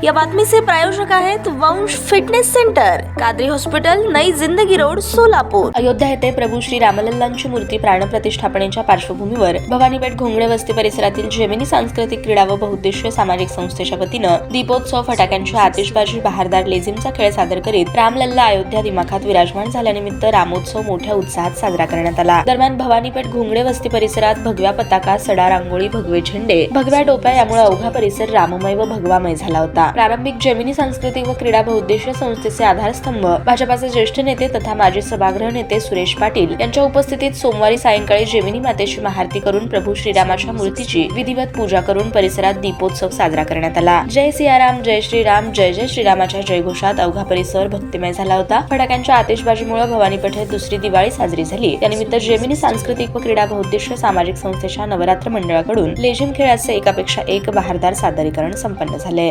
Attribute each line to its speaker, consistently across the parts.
Speaker 1: या बातमीचे प्रायोजक आहेत वंश फिटनेस सेंटर, कादरी हॉस्पिटल, नई जिंदगी रोड, सोलापूर। अयोध्या येथे प्रभू श्री रामलल्लांची मूर्ती प्राणप्रतिष्ठापनेच्या पार्श्वभूमीवर भवानीपेठ घोंगडे वस्ती परिसरातील जेमिनी सांस्कृतिक क्रीडा व बहुउद्देशीय सामाजिक संस्थेच्या वतीनं दीपोत्सव, फटाक्यांची आतिषबाजी, बहारदार लेझिमचा खेळ सादर करीत रामलल्ला अयोध्या दिमाखात विराजमान झाल्यानिमित्त रामोत्सव मोठ्या उत्साहात साजरा करण्यात आला। दरम्यान भवानीपेठ घोंगडे वस्ती परिसरात भगव्या पताका, सडा रांगोळी, भगवे झेंडे, भगव्या टोप्या यामुळे अवघा परिसर राममय व भगवामय झाला होता। प्रारंभिक जेमिनी सांस्कृतिक व क्रीडा बहुउद्देशीय संस्थेचे आधारस्तंभ भाजपाचे ज्येष्ठ नेते तथा माजी सभागृह नेते सुरेश पाटील यांच्या उपस्थितीत सोमवारी सायंकाळी जेमिनी मातेची महाआरती करून प्रभू श्रीरामाच्या मूर्तीची विधिवत पूजा करून परिसरात दीपोत्सव साजरा करण्यात आला। जय सियाराम, जय श्रीराम, जय जय श्रीरामाच्या जयघोषात अवघा परिसर भक्तिमय झाला होता। फटाक्यांच्या आतिषबाजीमुळे भवानी पेठेत दुसरी दिवाळी साजरी झाली। त्यानिमित्त जेमिनी सांस्कृतिक व क्रीडा बहुउद्देशीय सामाजिक संस्थेच्या नवरात्र मंडळाकडून लेझिम खेळाचे एकापेक्षा एक बहारदार सादरीकरण संपन्न झाले।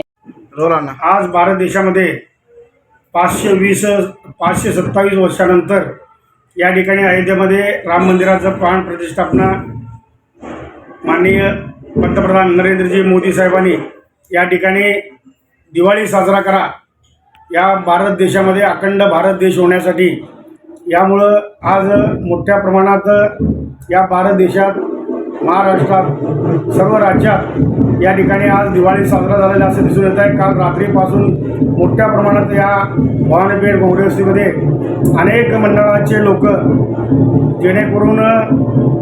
Speaker 2: आज भारत देशामध्ये 527 वर्षानंतर या ठिकाणी अयोध्येमध्ये राम मंदिराचं प्राण प्रतिष्ठापना माननीय पंतप्रधान नरेंद्रजी मोदी साहेबांनी या ठिकाणी दिवाळी साजरा करा, या भारत देशामध्ये अखंड भारत देश होण्यासाठी, यामुळं आज मोठ्या प्रमाणात या भारत देशात, महाराष्ट्रात, सर्व राज्यात या ठिकाणी आज दिवाळी साजरा झालेला असं दिसून येत आहे। काल रात्रीपासून मोठ्या प्रमाणात या भवानीपेठ घोंगडे वस्तीमध्ये अनेक मंडळाचे लोक, जेणेकरून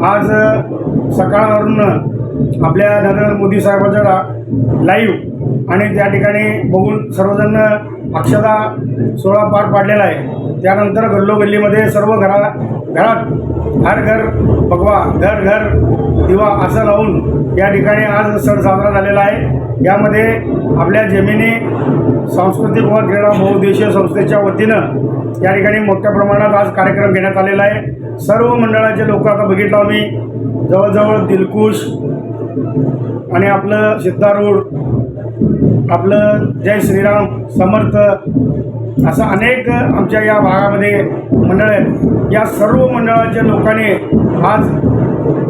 Speaker 2: आज सकाळवरून आपल्या नरेंद्र मोदी साहेबांच्या लाईव्ह आणि त्या ठिकाणी बघून सर्वजण अक्षता सोहळा पार पाडलेला आहे। त्यानंतर गल्लोगल्लीमध्ये सर्व घरात हर घर भगवा, घर घर दिवा असं लावून या ठिकाणी आज सण साजरा झालेला आहे। यामध्ये आपल्या जेमिनी सांस्कृतिक व क्रीडा बहुउद्देशीय संस्थेच्या वतीनं या ठिकाणी मोठ्या प्रमाणात आज कार्यक्रम घेण्यात आलेला आहे। सर्व मंडळाचे लोक आता बघितलं आम्ही, जवळजवळ दिलखुश आणि आपलं सिद्धारूढ, आपलं जय श्रीराम समर्थ, असं अनेक आमच्या या भागामध्ये मंडळ आहेत। या सर्व मंडळाच्या लोकांनी आज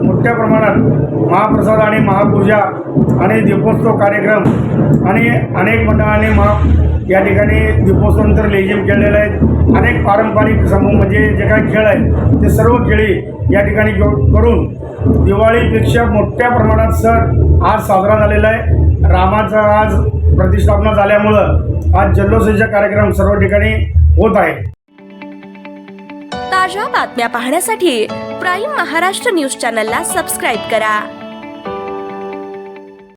Speaker 2: मोठ्या प्रमाणात महाप्रसाद आणि महापूजा आणि दीपोत्सव कार्यक्रम आणि अनेक मंडळांनी या ठिकाणी दीपोत्सवानंतर लेझिम खेळलेले आहेत। अनेक पारंपरिक समूह म्हणजे जे काही खेळ आहेत ते सर्व खेळी या ठिकाणी करून दिवाळीपेक्षा मोठ्या प्रमाणात सण आज साजरा झालेला आहे। रामाचा आज प्रतिष्ठापना झाल्यामुळं आज जल्लोषाचा कार्यक्रम सर्व ठिकाणी होत आहे।
Speaker 1: ताज्या बातम्या पाहण्यासाठी प्राईम महाराष्ट्र न्यूज चॅनलला सबस्क्राईब करा।